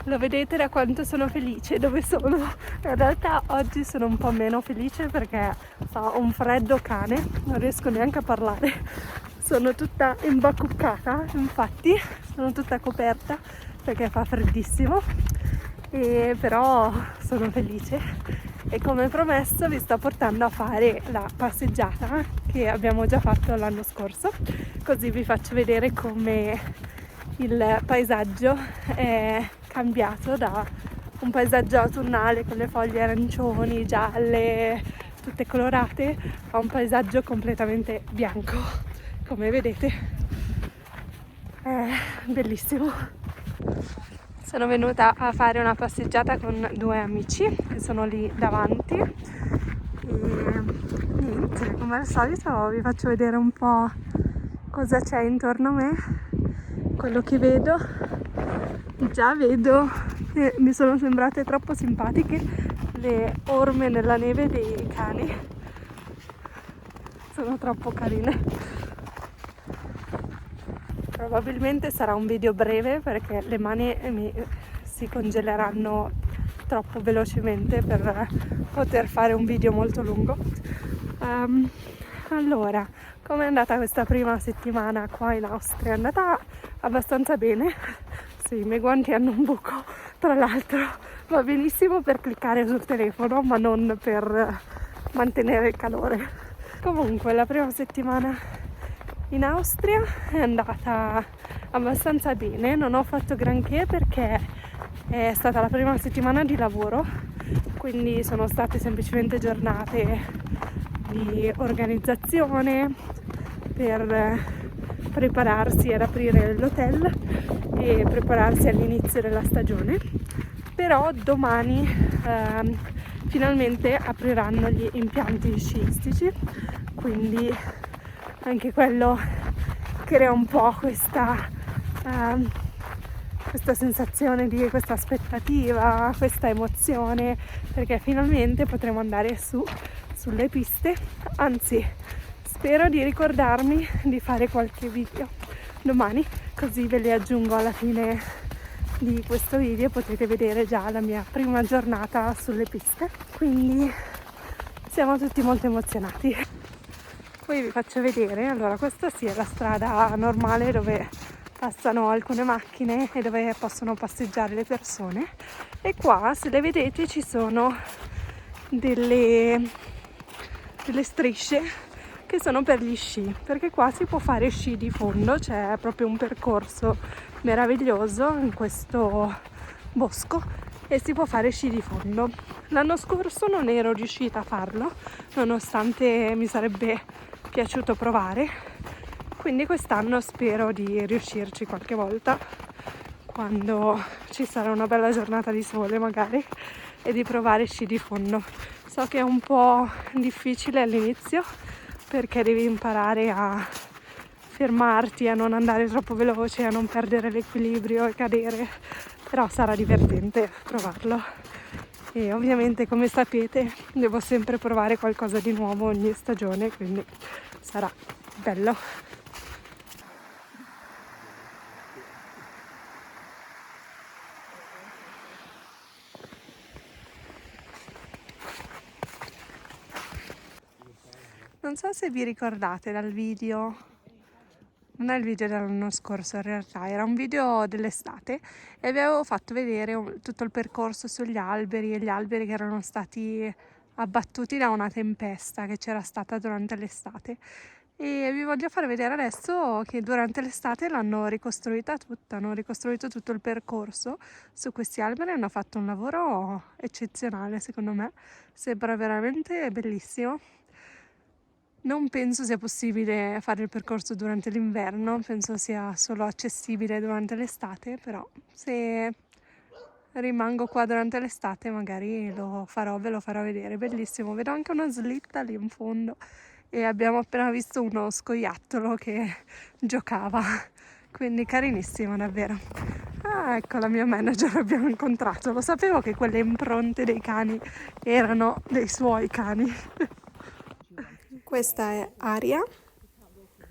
Lo vedete da quanto sono felice dove sono. In realtà oggi sono un po' meno felice perché fa un freddo cane, non riesco neanche a parlare. Sono tutta imbacuccata, infatti sono tutta coperta perché fa freddissimo, e però sono felice e come promesso vi sto portando a fare la passeggiata che abbiamo già fatto l'anno scorso, così vi faccio vedere come il paesaggio è cambiato da un paesaggio autunnale con le foglie arancioni, gialle, tutte colorate, a un paesaggio completamente bianco, come vedete. È bellissimo. Sono venuta a fare una passeggiata con due amici che sono lì davanti e niente, come al solito vi faccio vedere un po' cosa c'è intorno a me, quello che vedo. Già vedo che mi sono sembrate troppo simpatiche le orme nella neve dei cani, sono troppo carine. Probabilmente sarà un video breve perché le mani mi si congeleranno troppo velocemente per poter fare un video molto lungo. Allora, com'è andata questa prima settimana qua in Austria? È andata abbastanza bene. Sì, i miei guanti hanno un buco, tra l'altro. Va benissimo per cliccare sul telefono, ma non per mantenere il calore. Comunque, la prima settimana in Austria è andata abbastanza bene, non ho fatto granché perché è stata la prima settimana di lavoro, quindi sono state semplicemente giornate di organizzazione per prepararsi ad aprire l'hotel e prepararsi all'inizio della stagione. Però domani finalmente apriranno gli impianti sciistici, quindi anche quello crea un po' questa sensazione di questa aspettativa, questa emozione, perché finalmente potremo andare sulle piste. Anzi, spero di ricordarmi di fare qualche video domani, così ve li aggiungo alla fine di questo video, potete vedere già la mia prima giornata sulle piste, quindi siamo tutti molto emozionati. Poi vi faccio vedere, allora questa sì è la strada normale dove passano alcune macchine e dove possono passeggiare le persone, e qua, se le vedete, ci sono delle strisce che sono per gli sci, perché qua si può fare sci di fondo, c'è proprio un percorso meraviglioso in questo bosco e si può fare sci di fondo. L'anno scorso non ero riuscita a farlo, nonostante mi sarebbe piaciuto provare, quindi quest'anno spero di riuscirci qualche volta quando ci sarà una bella giornata di sole magari, e di provare sci di fondo. So che è un po' difficile all'inizio perché devi imparare a fermarti, a non andare troppo veloce, a non perdere l'equilibrio e cadere, però sarà divertente provarlo. E ovviamente, come sapete, devo sempre provare qualcosa di nuovo ogni stagione, quindi sarà bello. Non so se vi ricordate dal video, non è il video dell'anno scorso in realtà, era un video dell'estate e vi avevo fatto vedere tutto il percorso sugli alberi e gli alberi che erano stati abbattuti da una tempesta che c'era stata durante l'estate, e vi voglio far vedere adesso che durante l'estate l'hanno ricostruita tutta, hanno ricostruito tutto il percorso su questi alberi, hanno fatto un lavoro eccezionale secondo me, sembra veramente bellissimo. Non penso sia possibile fare il percorso durante l'inverno, penso sia solo accessibile durante l'estate, però se rimango qua durante l'estate magari lo farò, ve lo farò vedere, bellissimo. Vedo anche una slitta lì in fondo e abbiamo appena visto uno scoiattolo che giocava, quindi carinissimo davvero. Ah, ecco la mia manager, abbiamo incontrato, lo sapevo che quelle impronte dei cani erano dei suoi cani. Questa è Aria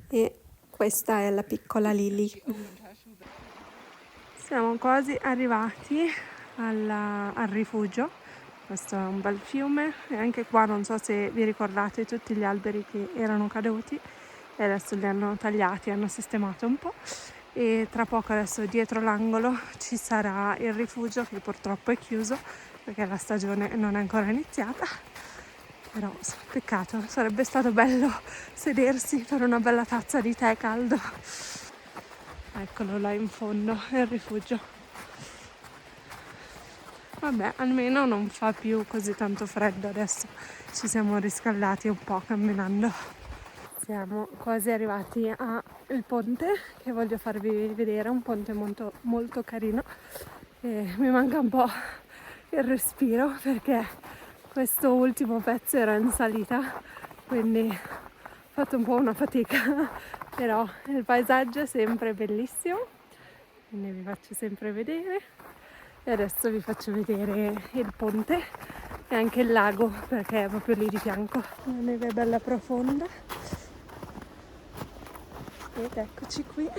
e questa è la piccola Lily. Siamo quasi arrivati al rifugio. Questo è un bel fiume e anche qua non so se vi ricordate tutti gli alberi che erano caduti e adesso li hanno tagliati, hanno sistemato un po', e tra poco adesso dietro l'angolo ci sarà il rifugio che purtroppo è chiuso perché la stagione non è ancora iniziata, però peccato, sarebbe stato bello sedersi per una bella tazza di tè caldo. Eccolo là in fondo, il rifugio. Vabbè, almeno non fa più così tanto freddo adesso, ci siamo riscaldati un po' camminando. Siamo quasi arrivati al ponte che voglio farvi vedere, un ponte molto, molto carino. E mi manca un po' il respiro perché questo ultimo pezzo era in salita, quindi ho fatto un po' una fatica, però il paesaggio è sempre bellissimo, quindi vi faccio sempre vedere. E adesso vi faccio vedere il ponte e anche il lago perché è proprio lì di fianco. La neve è bella profonda. Ed eccoci qui.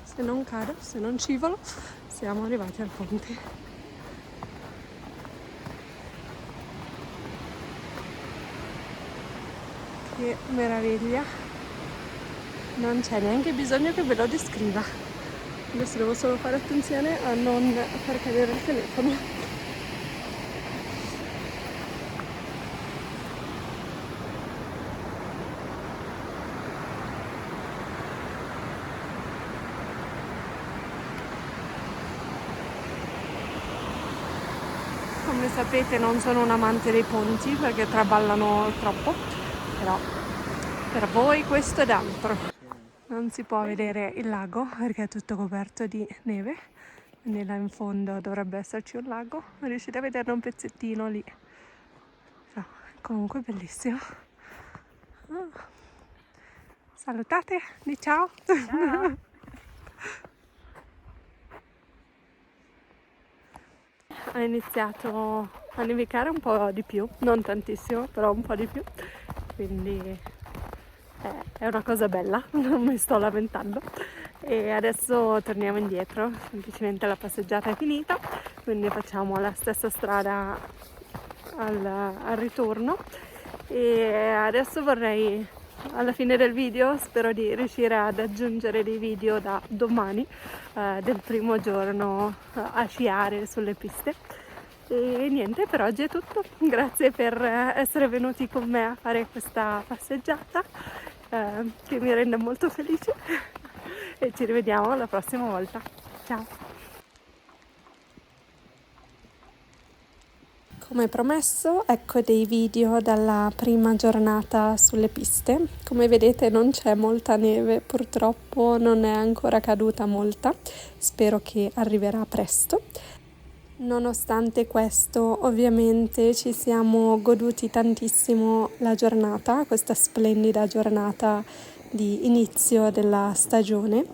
Se non cado, se non scivolo, siamo arrivati al ponte. Che meraviglia! Non c'è neanche bisogno che ve lo descriva. Adesso devo solo fare attenzione a non far cadere il telefono. Come sapete non sono un amante dei ponti perché traballano troppo, però per voi questo ed altro. Non si può vedere il lago perché è tutto coperto di neve, quindi là in fondo dovrebbe esserci un lago, riuscite a vedere un pezzettino lì. No, comunque bellissimo. Salutate, di ciao! Ciao. Ha iniziato a nevicare un po' di più, non tantissimo, però un po' di più, quindi è una cosa bella, non mi sto lamentando. E adesso torniamo indietro, semplicemente la passeggiata è finita, quindi facciamo la stessa strada al ritorno. E adesso vorrei, alla fine del video, spero di riuscire ad aggiungere dei video da domani del primo giorno a sciare sulle piste. E niente, per oggi è tutto. Grazie per essere venuti con me a fare questa passeggiata che mi rende molto felice e ci rivediamo la prossima volta. Ciao! Come promesso, ecco dei video dalla prima giornata sulle piste. Come vedete non c'è molta neve, purtroppo non è ancora caduta molta, spero che arriverà presto. Nonostante questo, ovviamente ci siamo goduti tantissimo la giornata, questa splendida giornata di inizio della stagione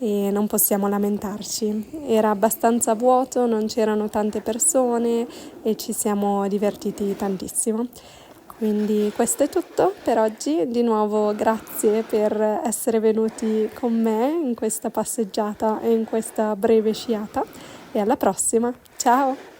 e non possiamo lamentarci. Era abbastanza vuoto, non c'erano tante persone e ci siamo divertiti tantissimo. Quindi questo è tutto per oggi. Di nuovo grazie per essere venuti con me in questa passeggiata e in questa breve sciata e alla prossima. Ciao!